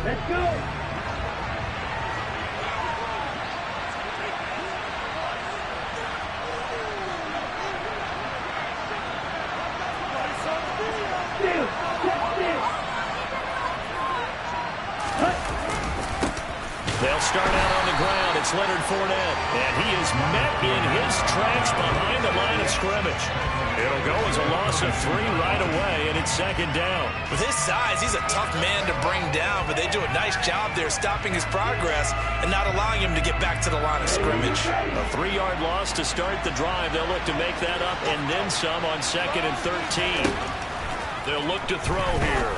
Let's go. They'll start out on the ground. It's Leonard Fournette. And he is met in his tracks behind the line of scrimmage. It'll go as a loss of 3 right away, and it's second down. With his size, he's a tough man to bring down, but they do a nice job there stopping his progress and not allowing him to get back to the line of scrimmage. A 3-yard loss to start the drive. They'll look to make that up and then some on 2nd and 13. They'll look to throw here.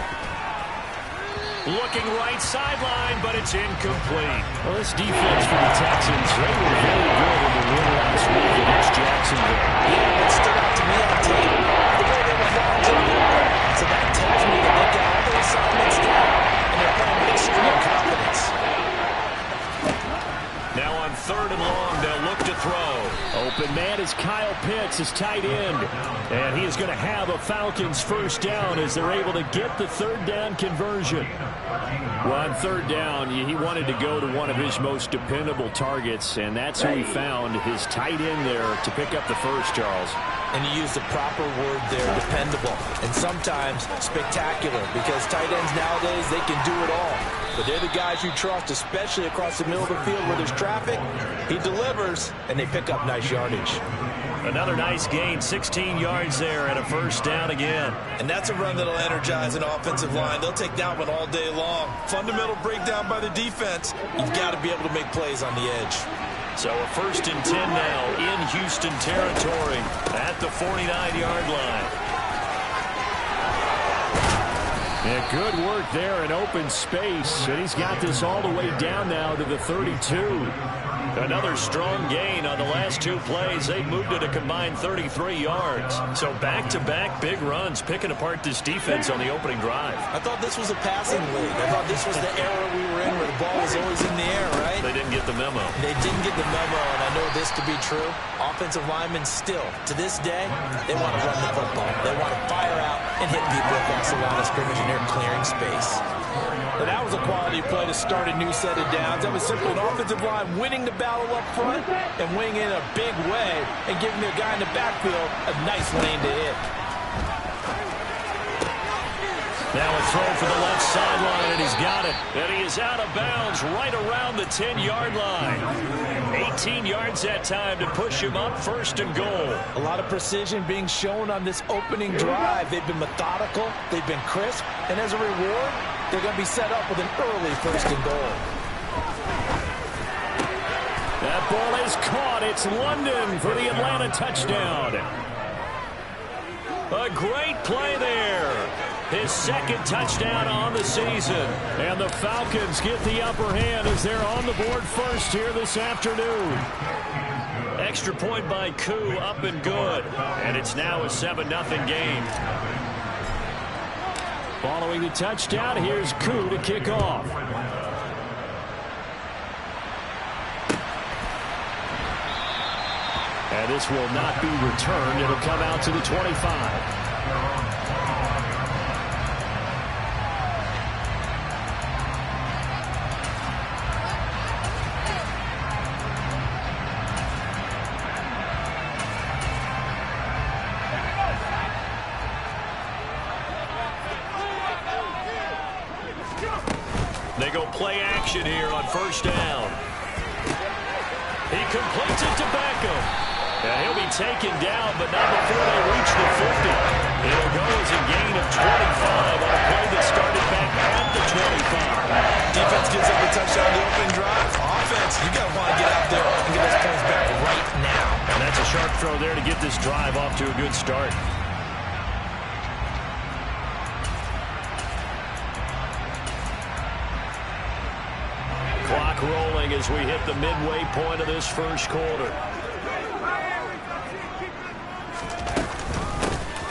Looking right sideline, but it's incomplete. Well, this defense for the Texans, they were very good in the win last week against Jacksonville. Yeah, it stood out to me on tape. The way they were down to the line. So that tells me that they got all their assignments down, and they're playing with extreme confidence. Now on 3rd and long, they'll look to throw. Open man is Kyle Pitts, his tight end. And he is going to have a Falcons first down as they're able to get the 3rd down conversion. Well, on 3rd down, he wanted to go to one of his most dependable targets, and that's who he found, his tight end there, to pick up the first, Charles. And you use the proper word there, dependable, and sometimes spectacular, because tight ends nowadays, they can do it all. But they're the guys you trust, especially across the middle of the field where there's traffic. He delivers, and they pick up nice yardage. Another nice gain, 16 yards there, and a first down again. And that's a run that'll energize an offensive line. They'll take that one all day long. Fundamental breakdown by the defense. You've got to be able to make plays on the edge. So a 1st and 10 now in Houston territory at the 49-yard line. Yeah, good work there in open space. And he's got this all the way down now to the 32. Another strong gain on the last 2 plays. They've moved it a combined 33 yards. So back-to-back big runs, picking apart this defense on the opening drive. I thought this was a passing league. I thought this was the era we were in where the ball was always in the air, right? They didn't get the memo. They didn't get the memo, and I know this to be true. Offensive linemen still, to this day, they want to run the football. They want to fire out and hit people across the line of scrimmage, and they're clearing space. But that was a quality play to start a new set of downs. That was simply an offensive line winning the battle up front and winning in a big way and giving their guy in the backfield a nice lane to hit. Now a throw for the left sideline, and he's got it. And he is out of bounds right around the 10-yard line. 18 yards that time to push him up 1st and goal. A lot of precision being shown on this opening drive. They've been methodical. They've been crisp. And as a reward, they're going to be set up with an early 1st and goal. That ball is caught. It's London for the Atlanta touchdown. A great play there. His 2nd touchdown on the season. And the Falcons get the upper hand as they're on the board first here this afternoon. Extra point by Koo, up and good. And it's now a 7-0 game. Following the touchdown, here's Koo to kick off. And this will not be returned. It'll come out to the 25. They go play action here on 1st down. He completes it to Beckham. And he'll be taken down, but not before they reach the 50. It'll go as a gain of 25 on a play that started back at the 25. Defense gives up a touchdown on the opening drive. Offense, you got to want to get out there and get those points back right now. And that's a sharp throw there to get this drive off to a good start. Clock rolling as we hit the midway point of this 1st quarter.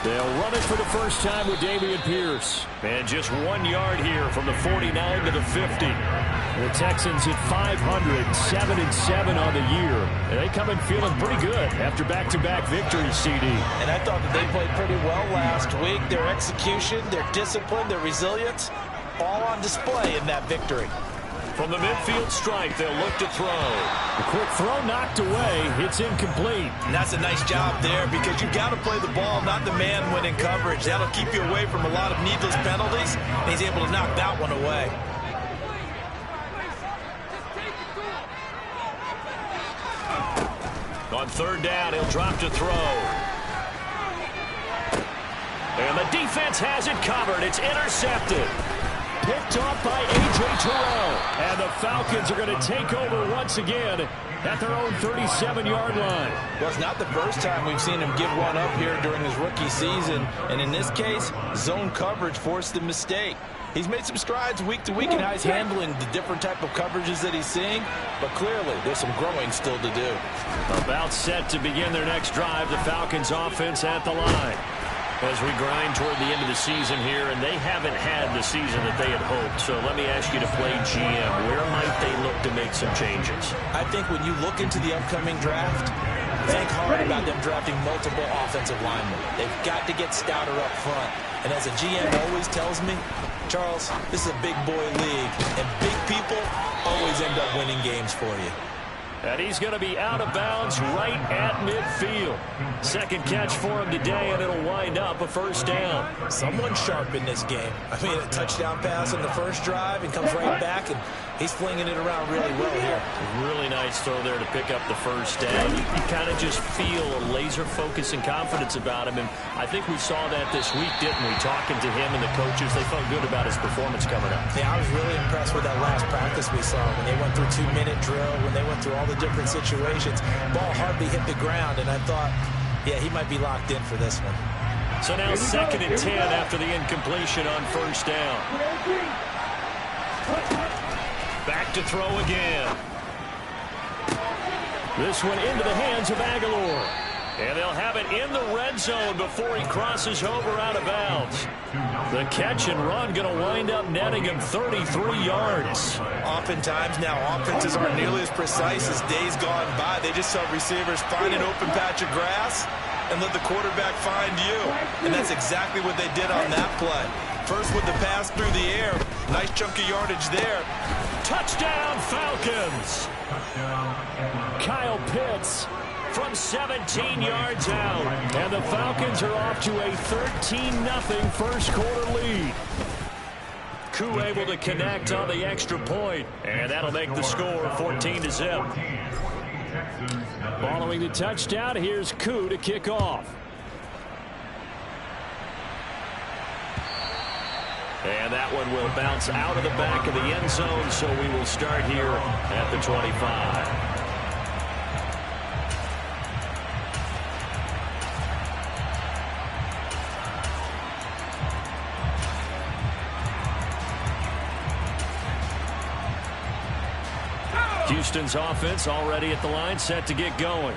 They'll run it for the first time with Dameon Pierce. And just 1 yard here from the 49 to the 50. The Texans hit 500, 7-7 on the year. And they come in feeling pretty good after back-to-back victories, CD. And I thought that they played pretty well last week. Their execution, their discipline, their resilience, all on display in that victory. From the midfield stripe, they'll look to throw. The quick throw knocked away. It's incomplete. And that's a nice job there because you've got to play the ball, not the man when in coverage. That'll keep you away from a lot of needless penalties, and he's able to knock that one away. On third down, he'll drop to throw. And the defense has it covered. It's intercepted. Picked off by A.J. Terrell. And the Falcons are going to take over once again at their own 37-yard line. Well, it's not the first time we've seen him give one up here during his rookie season. And in this case, zone coverage forced the mistake. He's made some strides week to week in how he's handling the different type of coverages that he's seeing. But clearly, there's some growing still to do. About set to begin their next drive, the Falcons offense at the line. As we grind toward the end of the season here, and they haven't had the season that they had hoped. So let me ask you to play GM. Where might they look to make some changes? I think when you look into the upcoming draft, think hard about them drafting multiple offensive linemen. They've got to get stouter up front. And as a GM always tells me, Charles, this is a big boy league, and big people always end up winning games for you. And he's going to be out of bounds right at midfield. Second catch for him today, and it'll wind up a first down. Someone sharp in this game. I mean, a touchdown pass in the first drive and comes right back, and he's flinging it around really well here. Really nice throw there to pick up the first down. You kind of just feel a laser focus and confidence about him, and I think we saw that this week, didn't we? Talking to him and the coaches, they felt good about his performance coming up. Yeah, I was really impressed with that last practice we saw when they went through 2-minute drill, when they went through all the different situations. Ball hardly hit the ground, and I thought, yeah, he might be locked in for this one. So now 2nd and 10 after the incompletion on first down. Back to throw again. This one into the hands of Aguilar. And they'll have it in the red zone before he crosses over out of bounds. The catch and run going to wind up netting him 33 yards. Oftentimes now offenses aren't nearly as precise as days gone by. They just saw receivers find an open patch of grass and let the quarterback find you. And that's exactly what they did on that play. First with the pass through the air. Nice chunk of yardage there. Touchdown Falcons. Kyle Pitts from 17 yards out. And the Falcons are off to a 13-0 first quarter lead. Koo able to connect on the extra point. And that'll make the score 14-0. Following the touchdown, here's Koo to kick off. And that one will bounce out of the back of the end zone, so we will start here at the 25. Houston's offense already at the line, set to get going.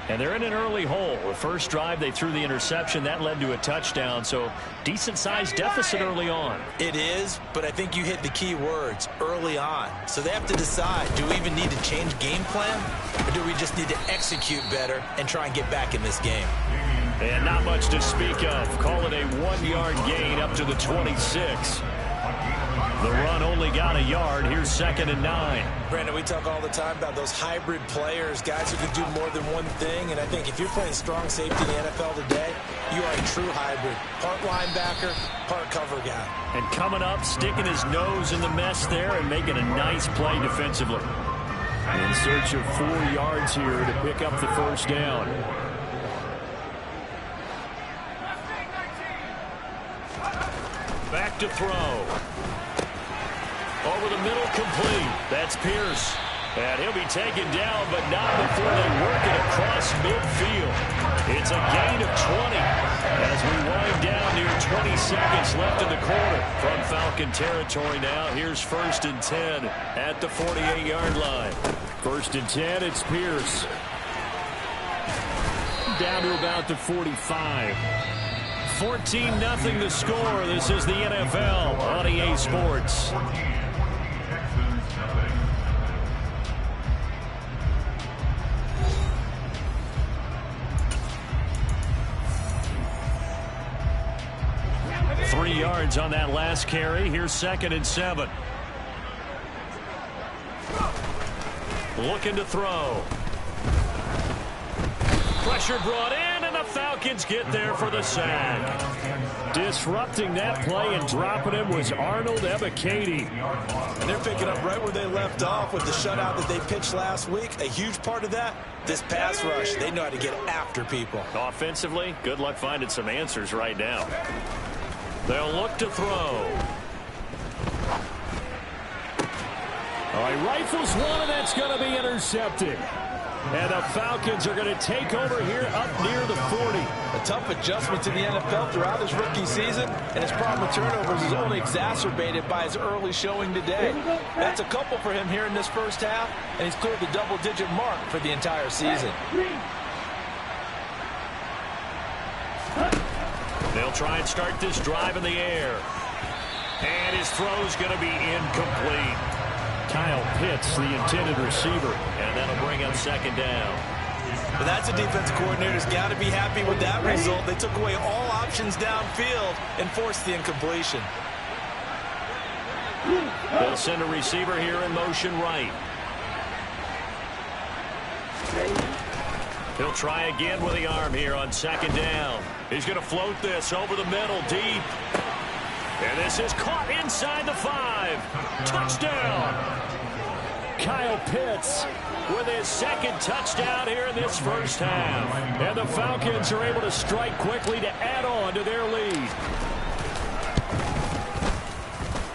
And they're in an early hole. The first drive, they threw the interception. That led to a touchdown, so decent-sized deficit early on. It is, but I think you hit the key words, early on. So they have to decide, do we even need to change game plan, or do we just need to execute better and try and get back in this game? And not much to speak of. Call it a 1-yard gain up to the 26. The run only got a yard. Here's 2nd and 9. Brandon, we talk all the time about those hybrid players, guys who can do more than one thing. And I think if you're playing strong safety in the NFL today, you are a true hybrid. Part linebacker, part cover guy. And coming up, sticking his nose in the mess there and making a nice play defensively. In search of 4 yards here to pick up the first down. Back to throw. Over the middle, complete. That's Pierce. And he'll be taken down, but not before they work it across midfield. It's a gain of 20 as we wind down near 20 seconds left in the quarter. From Falcon territory now, here's 1st and 10 at the 48-yard line. 1st and 10, it's Pierce. Down to about the 45. 14-0 the score. This is the NFL on EA Sports. 3 yards on that last carry. Here's 2nd and 7. Looking to throw. Pressure brought in, and the Falcons get there for the sack. Disrupting that play and dropping him was Arnold Ebiketie. And they're picking up right where they left off with the shutout that they pitched last week. A huge part of that, this pass rush. They know how to get after people. Offensively, good luck finding some answers right now. They'll look to throw. He rifles one, and that's going to be intercepted. And the Falcons are going to take over here up near the 40. A tough adjustment to the NFL throughout his rookie season, and his problem with turnovers is only exacerbated by his early showing today. That's a couple for him here in this first half, and he's cleared the double-digit mark for the entire season. They'll try and start this drive in the air. And his throw's going to be incomplete. Kyle Pitts, the intended receiver, and that'll bring up 2nd down. But that's a defense coordinator's got to be happy with that result. They took away all options downfield and forced the incompletion. They'll send a receiver here in motion right. He'll try again with the arm here on 2nd down. He's going to float this over the middle deep. And this is caught inside the 5. Touchdown! Kyle Pitts with his 2nd touchdown here in this first half. And the Falcons are able to strike quickly to add on to their lead.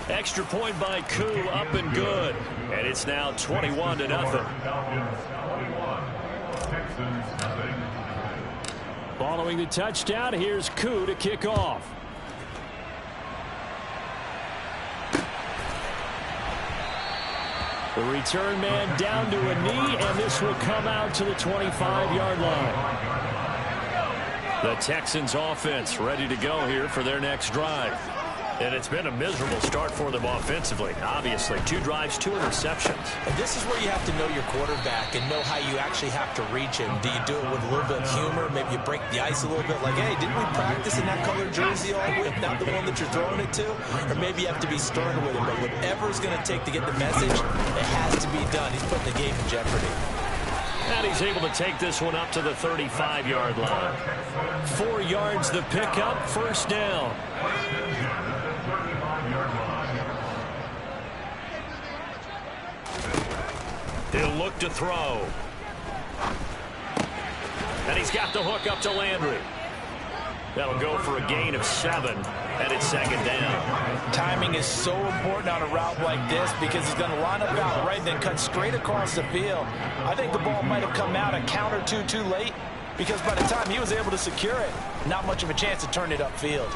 Extra point by Koo, up and good. And it's now 21-0. Following the touchdown, here's Koo to kick off. The return man down to a knee, and this will come out to the 25-yard line. The Texans offense ready to go here for their next drive. And it's been a miserable start for them offensively. Obviously, 2 drives, 2 interceptions. And this is where you have to know your quarterback and know how you actually have to reach him. Do you do it with a little bit of humor? Maybe you break the ice a little bit like, hey, didn't we practice in that color jersey all week? Not the one that you're throwing it to? Or maybe you have to be stern with him. But whatever it's going to take to get the message, it has to be done. He's putting the game in jeopardy. And he's able to take this one up to the 35-yard line. 4 yards the pickup, 1st down. He'll look to throw. And he's got the hook up to Landry. That'll go for a gain of 7, and it's 2nd down. Timing is so important on a route like this because he's going to line up out right, then cut straight across the field. I think the ball might have come out a count or two too late because by the time he was able to secure it, not much of a chance to turn it upfield.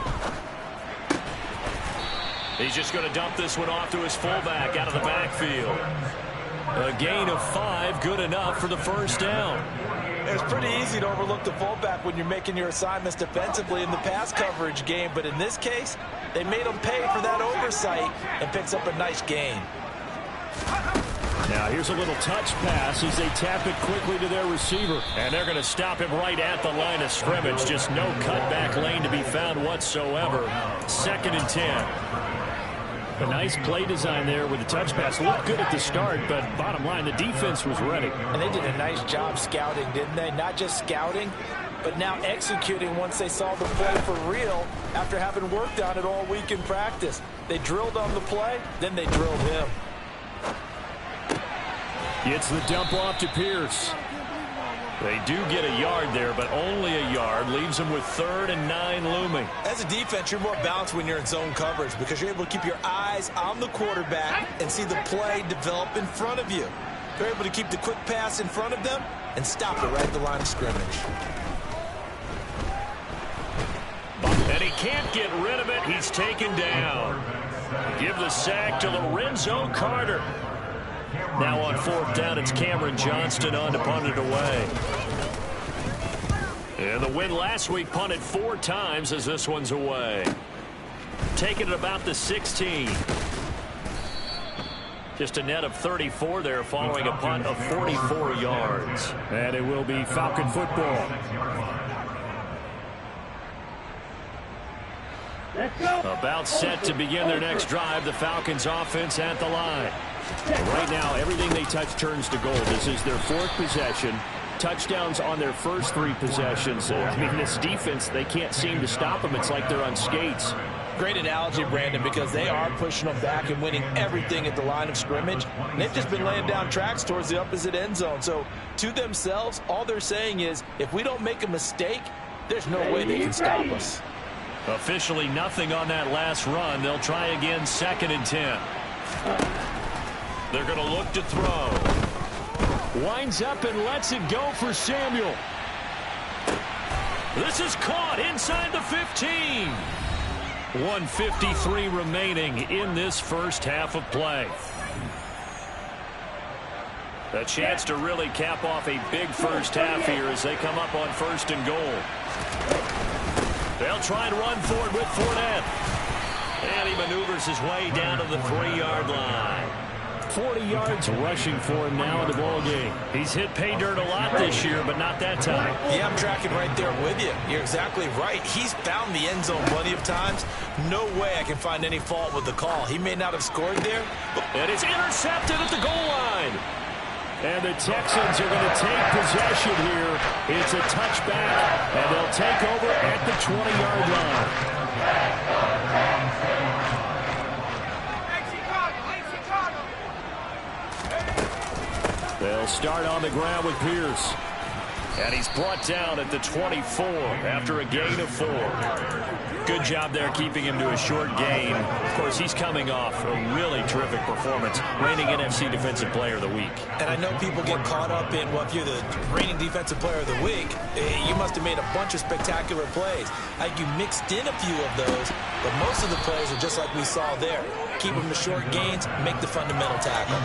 He's just going to dump this one off to his fullback out of the backfield. A gain of 5, good enough for the 1st down. It's pretty easy to overlook the fullback when you're making your assignments defensively in the pass coverage game, but in this case, they made him pay for that oversight and picks up a nice gain. Now here's a little touch pass as they tap it quickly to their receiver. And they're going to stop him right at the line of scrimmage. Just no cutback lane to be found whatsoever. 2nd and 10. A nice play design there with the touch pass. Looked good at the start, but bottom line, the defense was ready. And they did a nice job scouting, didn't they? Not just scouting, but now executing once they saw the play for real after having worked on it all week in practice. They drilled on the play, then they drilled him. Gets the dump off to Pierce. They do get a yard there, but only a yard. Leaves them with 3rd and 9 looming. As a defense, you're more balanced when you're in zone coverage because you're able to keep your eyes on the quarterback and see the play develop in front of you. They're able to keep the quick pass in front of them and stop it right at the line of scrimmage. And he can't get rid of it. He's taken down. Give the sack to Lorenzo Carter. Now on 4th down, it's Cameron Johnston on to punt it away. And the win last week punted 4 times as this one's away. Taking it about the 16. Just a net of 34 there following a punt of 44 yards. And it will be Falcon football. About set to begin their next drive. The Falcons offense at the line. Right now, everything they touch turns to gold. This is their fourth possession. Touchdowns on their first three possessions. I mean, this defense, they can't seem to stop them. It's like they're on skates. Great analogy, Brandon, because they are pushing them back and winning everything at the line of scrimmage. And they've just been laying down tracks towards the opposite end zone. So to themselves, all they're saying is, if we don't make a mistake, there's no way they can stop us. Officially nothing on that last run. They'll try again, 2nd and 10. They're going to look to throw. Winds up and lets it go for Samuel. This is caught inside the 15. 1:53 remaining in this first half of play. A chance to really cap off a big first half here as they come up on 1st and goal. They'll try and run for it with Fournette. And he maneuvers his way down to the 3-yard line. 40 yards rushing for him now in the ballgame. He's hit pay dirt a lot this year, but not that time. Yeah, I'm tracking right there with you. You're exactly right. He's found the end zone plenty of times. No way I can find any fault with the call. He may not have scored there. And it's intercepted at the goal line. And the Texans are going to take possession here. It's a touchback, and they'll take over at the 20-yard line. They'll start on the ground with Pierce. And he's brought down at the 24 after a gain of 4. Good job there keeping him to a short gain. Of course, he's coming off a really terrific performance, reigning NFC Defensive Player of the Week. And I know people get caught up in, well, if you're the reigning Defensive Player of the Week, you must have made a bunch of spectacular plays. I think you mixed in a few of those, but most of the plays are just like we saw there. Keep them to short gains, make the fundamental tackle.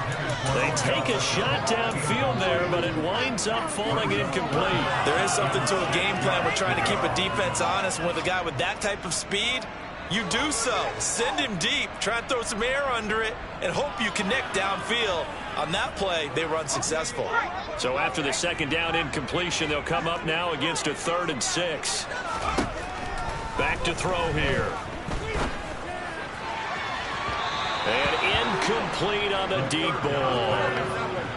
They take a shot downfield there, but it winds up falling incomplete. There is something to a game plan. We're trying to keep a defense honest. And with a guy with that type of speed, you do so. Send him deep. Try and throw some air under it and hope you connect downfield. On that play, they were unsuccessful. So after the 2nd down incompletion, they'll come up now against a 3rd and 6. Back to throw here. And incomplete on the deep ball.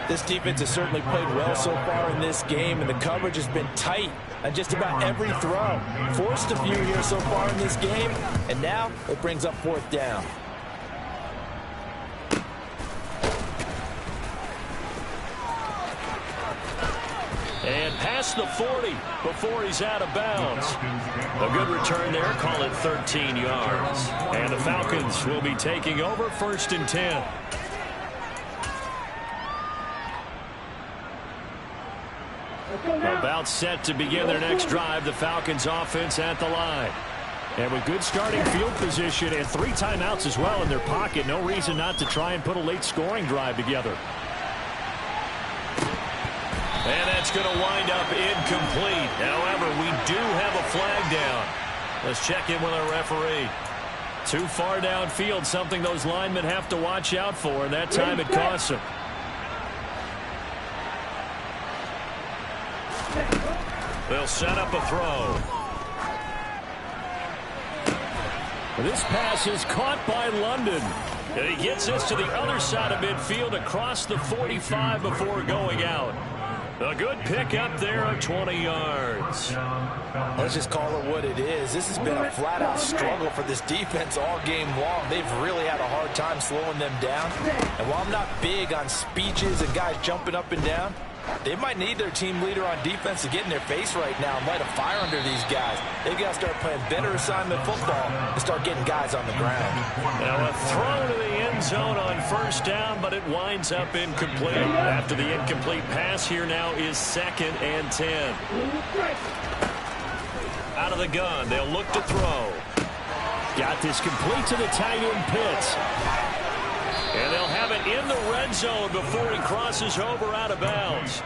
This defense has certainly played well so far in this game, and the coverage has been tight on just about every throw. Forced a few here so far in this game, and now it brings up 4th down. And past the 40 before he's out of bounds. A good return there, call it 13 yards. And the Falcons will be taking over 1st and 10. About set to begin their next drive, the Falcons offense at the line. And with good starting field position and 3 timeouts as well in their pocket, no reason not to try and put a late scoring drive together. And that's going to wind up incomplete. However, we do have a flag down. Let's check in with our referee. Too far downfield, something those linemen have to watch out for, and that time it costs them. They'll set up a throw. This pass is caught by London. And he gets this to the other side of midfield across the 45 before going out. A good pick up there of 20 yards. Let's just call it what it is. This has been a flat-out struggle for this defense all game long. They've really had a hard time slowing them down. And while I'm not big on speeches and guys jumping up and down, they might need their team leader on defense to get in their face right now and light a fire under these guys. They've got to start playing better assignment football and start getting guys on the ground. Now a throw to the end zone on 1st down, but it winds up incomplete. After the incomplete pass, here now is 2nd and 10. Out of the gun, they'll look to throw. Got this complete to the tight end Pitts. And they'll have it in the red zone before he crosses over out of bounds.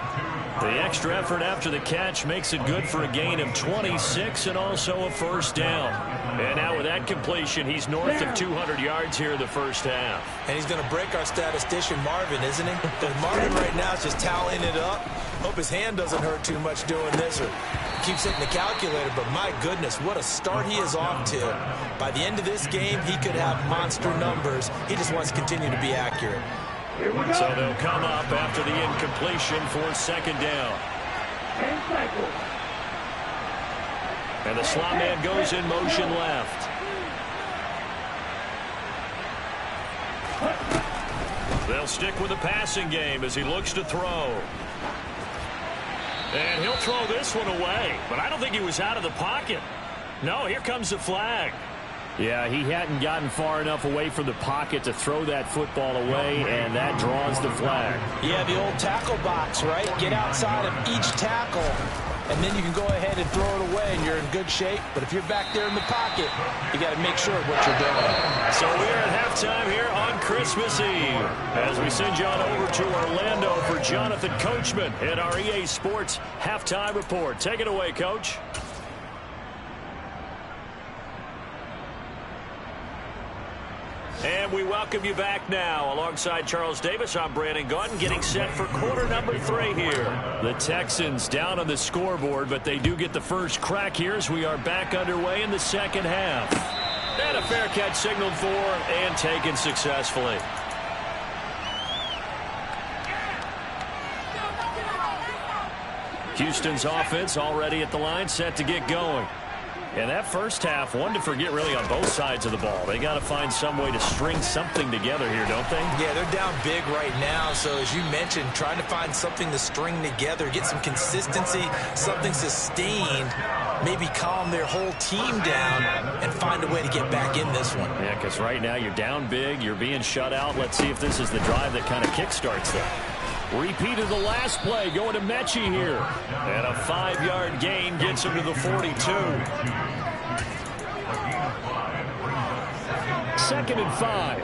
The extra effort after the catch makes it good for a gain of 26 and also a 1st down. And now with that completion, he's north of 200 yards here in the first half. And he's going to break our statistician Marvin, isn't he? Because Marvin right now is just toweling it up. Hope his hand doesn't hurt too much doing this, or keeps hitting the calculator, but my goodness, what a start he is off to. By the end of this game, he could have monster numbers. He just wants to continue to be accurate. So they'll come up after the incompletion for second down. And the slot man goes in motion left. They'll stick with the passing game as he looks to throw. And he'll throw this one away, but I don't think he was out of the pocket. No, here comes the flag. Yeah, he hadn't gotten far enough away from the pocket to throw that football away, and that draws the flag. Yeah, the old tackle box, right? Get outside of each tackle, and then you can go ahead and throw it away, and you're in good shape. But if you're back there in the pocket, you got to make sure of what you're doing. So we're at halftime here on Christmas Eve as we send you on over to Orlando for Jonathan Coachman in our EA Sports Halftime Report. Take it away, Coach. And we welcome you back now. Alongside Charles Davis, I'm Brandon Gaudin, getting set for quarter number 3 here. The Texans down on the scoreboard, but they do get the first crack here as we are back underway in the second half. And a fair catch signaled for and taken successfully. Houston's offense already at the line, set to get going. And that first half, one to forget really on both sides of the ball. They got to find some way to string something together here, don't they? Yeah, they're down big right now. So as you mentioned, trying to find something to string together, get some consistency, something sustained, maybe calm their whole team down and find a way to get back in this one. Yeah, because right now you're down big, you're being shut out. Let's see if this is the drive that kind of kickstarts them. Repeat of the last play, going to Mechie here. And a 5-yard gain gets him to the 42. 2nd and 5.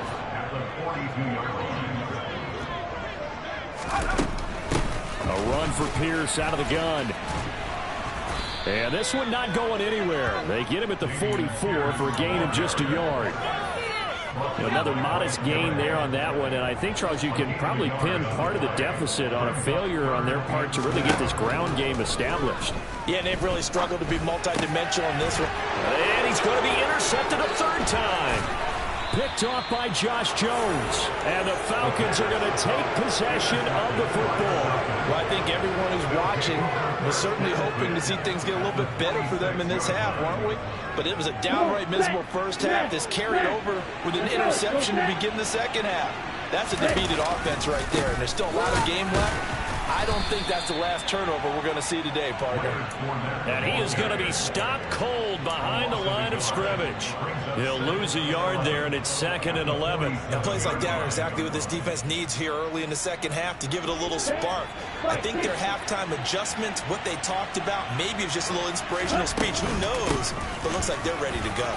A run for Pierce out of the gun. And this one not going anywhere. They get him at the 44 for a gain of just a yard. Another modest gain there on that one, and I think, Charles, you can probably pin part of the deficit on a failure on their part to really get this ground game established. Yeah, and they've really struggled to be multidimensional in this one. And he's going to be intercepted a third time. Picked off by Josh Jones. And the Falcons are going to take possession of the football. Well, I think everyone who's watching was certainly hoping to see things get a little bit better for them in this half, weren't we? But it was a downright miserable first half. This carried over with an interception to begin the second half. That's a defeated offense right there, and there's still a lot of game left. I don't think that's the last turnover we're going to see today, partner. And he is going to be stopped cold behind the line of scrimmage. He'll lose a yard there, and it's 2nd and 11. And plays like that are exactly what this defense needs here early in the second half to give it a little spark. I think their halftime adjustments, what they talked about, maybe it was just a little inspirational speech. Who knows? But it looks like they're ready to go.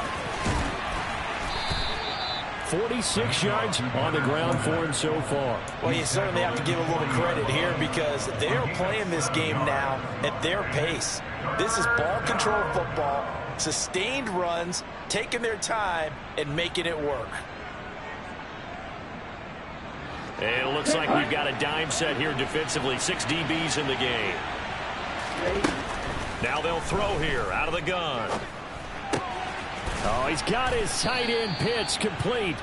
46 yards on the ground for him so far. Well, you certainly have to give a little credit here because they're playing this game now at their pace. This is ball control football, sustained runs, taking their time, and making it work. And it looks like we've got a dime set here defensively. 6 DBs in the game. Now they'll throw here out of the gun. Oh, he's got his tight end pitch complete.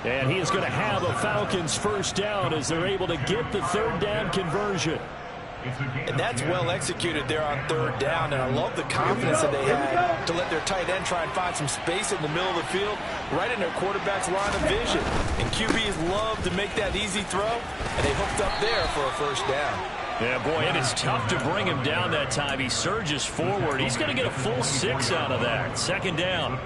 And he is going to have a Falcons first down as they're able to get the third down conversion. And that's well executed there on third down. And I love the confidence that they had to let their tight end try and find some space in the middle of the field, right in their quarterback's line of vision. And QBs love to make that easy throw, and they hooked up there for a first down. Yeah, boy, it is tough to bring him down that time. He surges forward. He's going to get a full 6 out of that. 2nd down.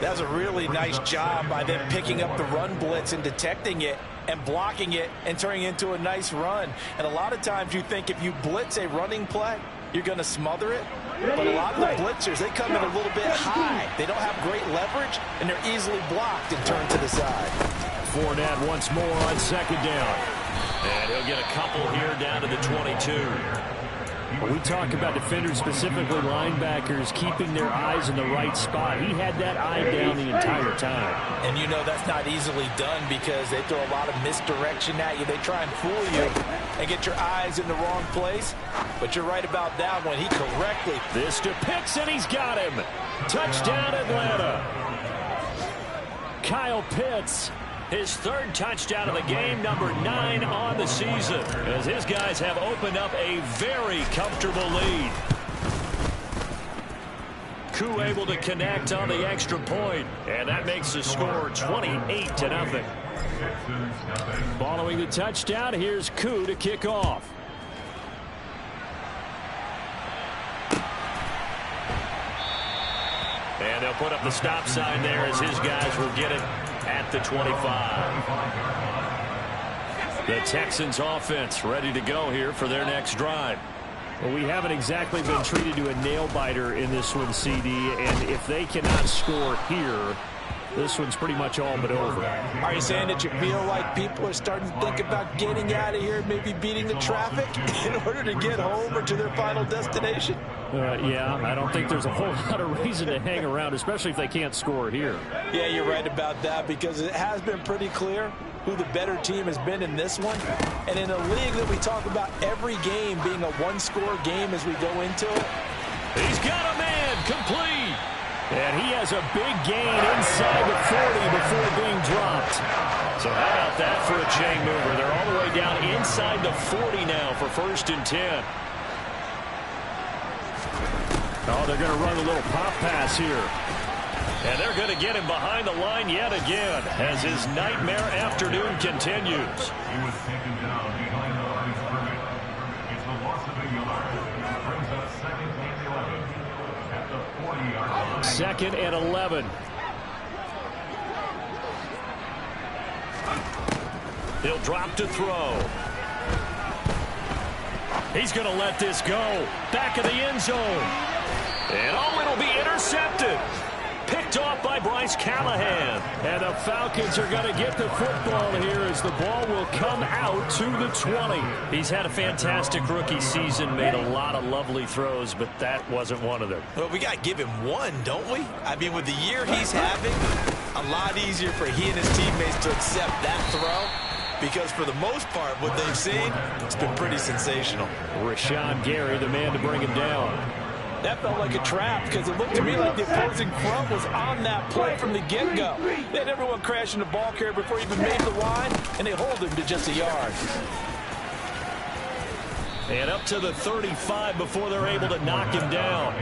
That was a really nice job by them picking up the run blitz and detecting it and blocking it and turning it into a nice run. And a lot of times you think if you blitz a running play, you're going to smother it. But a lot of the blitzers, they come in a little bit high. They don't have great leverage, and they're easily blocked and turned to the side. Fournette once more on 2nd down. And he'll get a couple here down to the 22. When we talk about defenders, specifically linebackers, keeping their eyes in the right spot, he had that eye down the entire time. And you know that's not easily done because they throw a lot of misdirection at you. They try and fool you and get your eyes in the wrong place. But you're right about that one. He correctly. This to Pitts, and he's got him. Touchdown, Atlanta. Kyle Pitts, his third touchdown of the game, number 9 on the season, as his guys have opened up a very comfortable lead. Koo able to connect on the extra point, and that makes the score 28-0. Following the touchdown, here's Koo to kick off. And they'll put up the stop sign there as his guys will get it at the 25. The Texans offense ready to go here for their next drive. Well, we haven't exactly been treated to a nail-biter in this one, CD, and if they cannot score here, this one's pretty much all but over. Are you saying that you feel like people are starting to think about getting out of here, maybe beating the traffic in order to get home or to their final destination? Yeah, I don't think there's a whole lot of reason to hang around, especially if they can't score here. Yeah, you're right about that because it has been pretty clear who the better team has been in this one. And in a league that we talk about every game being a one-score game as we go into it. He's got a man complete. And he has a big gain inside the 40 before being dropped. So how about that for a chain mover? They're all the way down inside the 40 now for 1st and 10. Oh, they're going to run a little pop pass here. And they're going to get him behind the line yet again as his nightmare afternoon continues. He was taken down behind the line of scrimmage. It's a loss of a yard. Brings up 2nd and 11 at the 40-yard line. 2nd and 11. He'll drop to throw. He's going to let this go. Back of the end zone. And oh, it'll be intercepted. Picked off by Bryce Callahan. And the Falcons are going to get the football here as the ball will come out to the 20. He's had a fantastic rookie season, made a lot of lovely throws, but that wasn't one of them. Well, we got to give him one, don't we? I mean, with the year he's having, a lot easier for he and his teammates to accept that throw because for the most part, what they've seen, it's been pretty sensational. Rashawn Gary, the man to bring him down. That felt like a trap because it looked to me like the opposing front was on that play from the get-go. They had everyone crashing the ball carrier before he even made the line, and they hold him to just a yard. And up to the 35 before they're able to knock him down.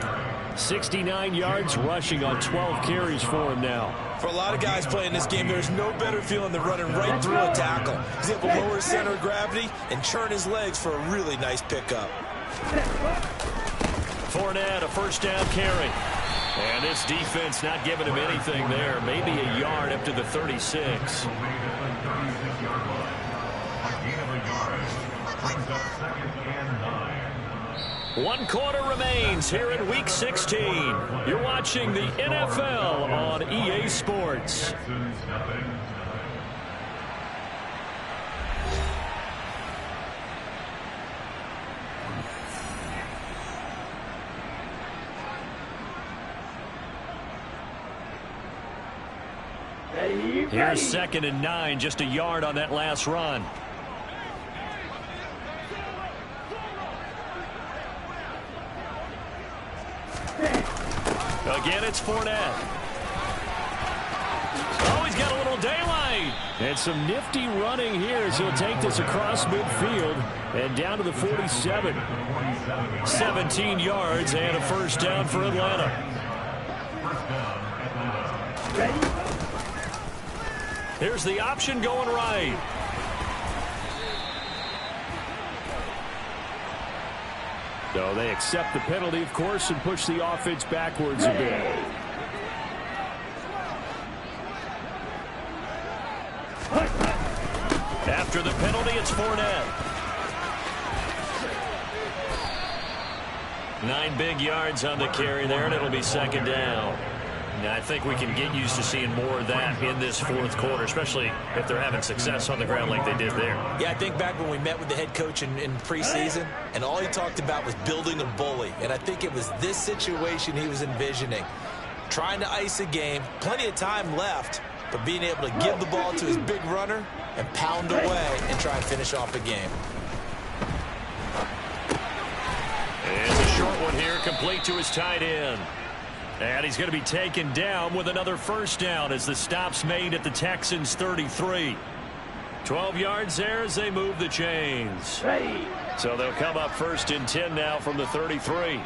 69 yards rushing on 12 carries for him now. For a lot of guys playing this game, there's no better feeling than running right through a tackle. He's able to lower his center of gravity and churn his legs for a really nice pickup. Fournette, a 1st down carry. And this defense not giving him anything there. Maybe a yard up to the 36. 1 quarter remains here in Week 16. You're watching the NFL on EA Sports. Here's 2nd and 9, just a yard on that last run. Again, it's Fournette. Oh, he's got a little daylight. And some nifty running here as he'll take this across midfield and down to the 47. 17 yards and a 1st down for Atlanta. Here's the option going right. No, they accept the penalty, of course, and push the offense backwards a bit. After the penalty, it's Fournette. 9 big yards on the carry there, and it'll be 2nd down. and I think we can get used to seeing more of that in this fourth quarter, especially if they're having success on the ground like they did there. Yeah, I think back when we met with the head coach in preseason, and all he talked about was building a bully, and I think it was this situation he was envisioning. Trying to ice a game, plenty of time left, but being able to give the ball to his big runner and pound away and try and finish off a game. And the short one here, complete to his tight end. And he's going to be taken down with another first down as the stop's made at the Texans' 33. 12 yards there as they move the chains. So they'll come up first and 10 now from the 33.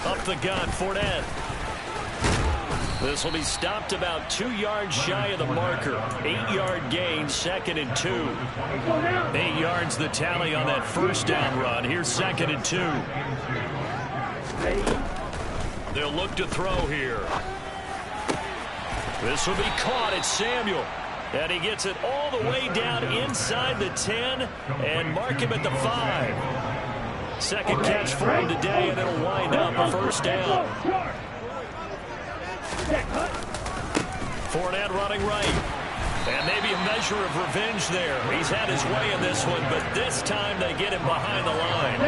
Up the gun, Fournette. This will be stopped about 2 yards shy of the marker. 8-yard gain, 2nd and 2. 8 yards the tally on that first down run. Here's 2nd and 2. They'll look to throw here. This will be caught. It's Samuel. And he gets it all the way down inside the 10 and mark him at the 5. Second catch for him today, and it'll wind up a first down. Fournette running right. And maybe a measure of revenge there. He's had his way in this one, but this time they get him behind the line.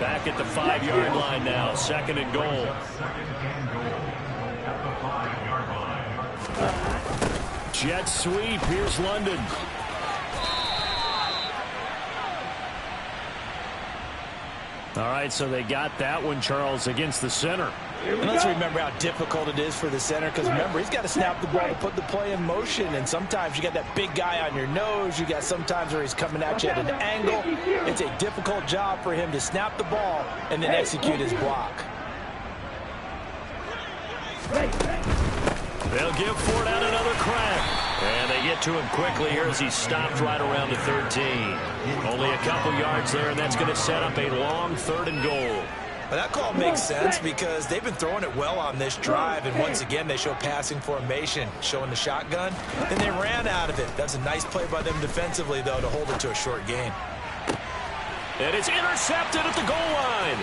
Back at the 5-yard line now, 2nd and goal. Jet sweep. Here's London. All right, so they got that one, Charles, against the center. And let's remember how difficult it is for the center, because remember, he's got to snap the ball to put the play in motion, and sometimes you got that big guy on your nose. You got sometimes where he's coming at you at an angle. It's a difficult job for him to snap the ball and then execute his block. They'll give Fournette another crack. And they get to him quickly here as he's stopped right around the 13. Only a couple yards there, and that's going to set up a long 3rd and goal. Well, that call makes sense because they've been throwing it well on this drive, and once again they show passing formation, showing the shotgun, and they ran out of it. That's a nice play by them defensively, though, to hold it to a short gain. And it's intercepted at the goal line.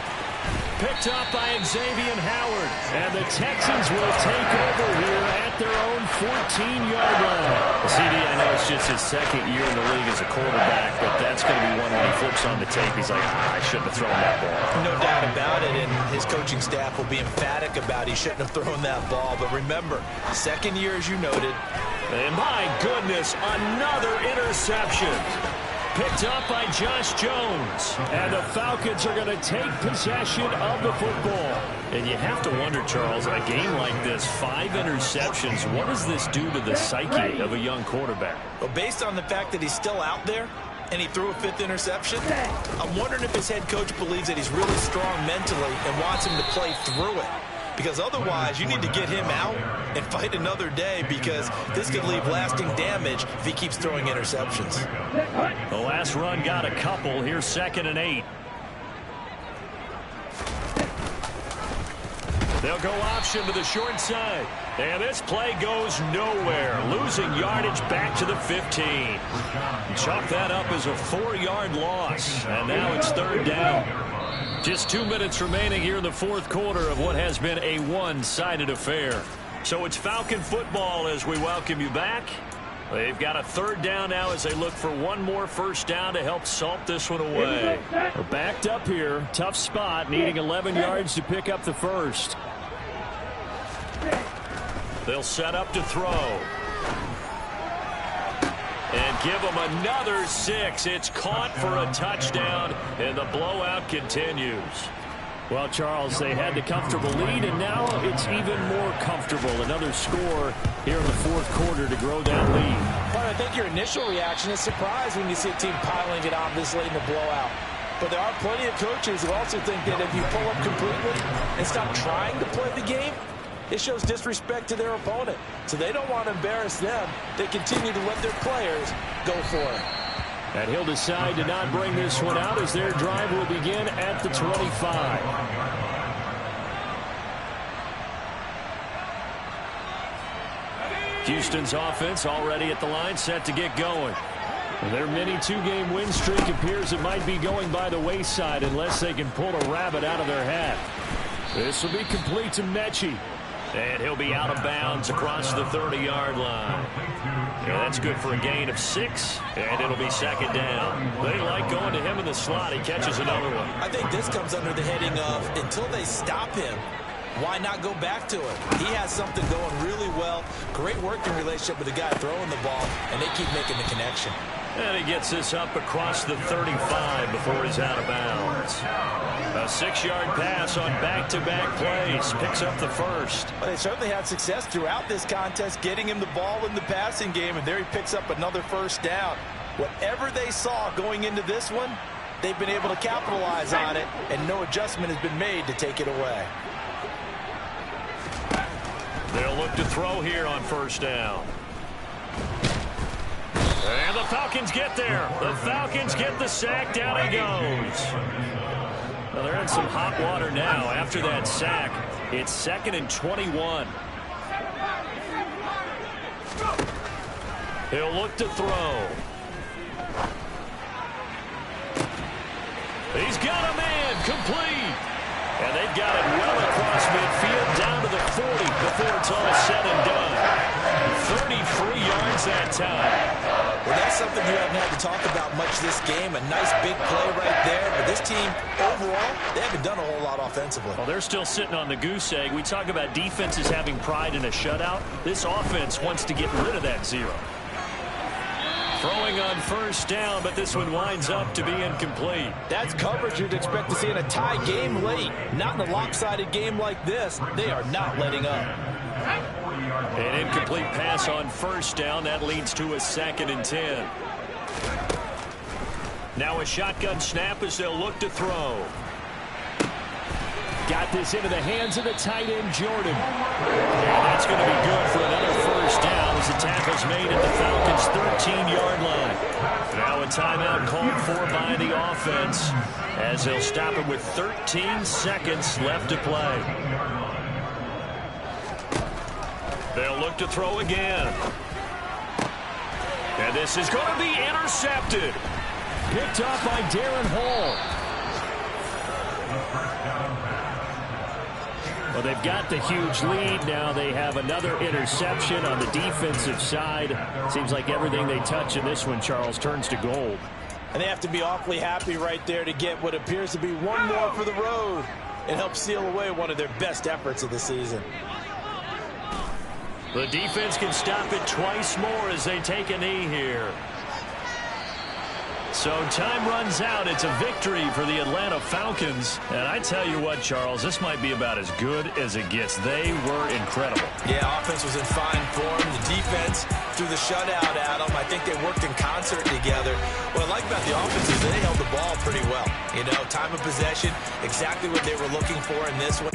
Picked up by Xavier Howard. And the Texans will take over here at their own 14-yard line. CD, I know it's just his 2nd year in the league as a quarterback, but that's going to be one when he flips on the tape. He's like, I shouldn't have thrown that ball. No doubt about it, and his coaching staff will be emphatic about he shouldn't have thrown that ball. But remember, 2nd year, as you noted. And my goodness, another interception. Picked up by Josh Jones. And the Falcons are going to take possession of the football. And you have to wonder, Charles, in a game like this, 5 interceptions, what does this do to the psyche of a young quarterback? Well, based on the fact that he's still out there and he threw a 5th interception, I'm wondering if his head coach believes that he's really strong mentally and wants him to play through it. Because otherwise, you need to get him out and fight another day, because this could leave lasting damage if he keeps throwing interceptions. The last run got a couple. Here's 2nd and 8. They'll go option to the short side. And this play goes nowhere. Losing yardage back to the 15. Chalk that up as a 4-yard loss. And now it's 3rd down. Just 2 minutes remaining here in the 4th quarter of what has been a one-sided affair. So it's Falcon football as we welcome you back. They've got a 3rd down now as they look for one more first down to help salt this one away. We're backed up here. Tough spot, needing 11 yards to pick up the first. They'll set up to throw. And give them another 6. It's caught for a touchdown, and the blowout continues. Well, Charles, they had the comfortable lead, and now it's even more comfortable. Another score here in the 4th quarter to grow that lead. But I think your initial reaction is surprise when you see a team piling it on this late in the blowout. But there are plenty of coaches who also think that if you pull up completely and stop trying to play the game, it shows disrespect to their opponent. So they don't want to embarrass them. They continue to let their players go for it. And he'll decide to not bring this one out as their drive will begin at the 25. Houston's offense already at the line, set to get going. Their mini 2-game win streak appears it might be going by the wayside unless they can pull a rabbit out of their hat. This will be complete to Mechie. And he'll be out of bounds across the 30-yard line. Yeah, that's good for a gain of 6, and it'll be second down. They like going to him in the slot. He catches another one. I think this comes under the heading of until they stop him, why not go back to it? He has something going really well. Great working relationship with the guy throwing the ball, and they keep making the connection. And he gets this up across the 35 before he's out of bounds. A 6-yard pass on back-to-back plays. Picks up the first. Well, they certainly had success throughout this contest getting him the ball in the passing game, and there he picks up another first down. Whatever they saw going into this one, they've been able to capitalize on it, and no adjustment has been made to take it away. They'll look to throw here on first down. And the Falcons get there. The Falcons get the sack. Down he goes. Well, they're in some hot water now. After that sack, it's 2nd and 21. He'll look to throw. He's got a man complete. And they've got it well across midfield down to the 40 before it's all said and done. 33 yards that time. Well, that's something you haven't had to talk about much this game. A nice big play right there. But this team, overall, they haven't done a whole lot offensively. Well, they're still sitting on the goose egg. We talk about defenses having pride in a shutout. This offense wants to get rid of that 0. Throwing on first down, but this one winds up to be incomplete. That's coverage you'd expect to see in a tie game late. Not in a lopsided game like this. They are not letting up. An incomplete pass on first down. That leads to a 2nd and 10. Now a shotgun snap as they'll look to throw. Got this into the hands of the tight end, Jordan. And that's going to be good for another first down as the tackle's made at the Falcons' 13-yard line. Now a timeout called for by the offense as they'll stop it with 13 seconds left to play. They'll look to throw again. And this is going to be intercepted. Picked up by Darren Hall. Well, they've got the huge lead. Now they have another interception on the defensive side. Seems like everything they touch in this one, Charles, turns to gold. And they have to be awfully happy right there to get what appears to be one more for the road and help seal away one of their best efforts of the season. The defense can stop it twice more as they take a knee here. So time runs out. It's a victory for the Atlanta Falcons. And I tell you what, Charles, this might be about as good as it gets. They were incredible. Yeah, offense was in fine form. The defense threw the shutout at them. I think they worked in concert together. What I like about the offense is they held the ball pretty well. You know, time of possession, exactly what they were looking for in this one.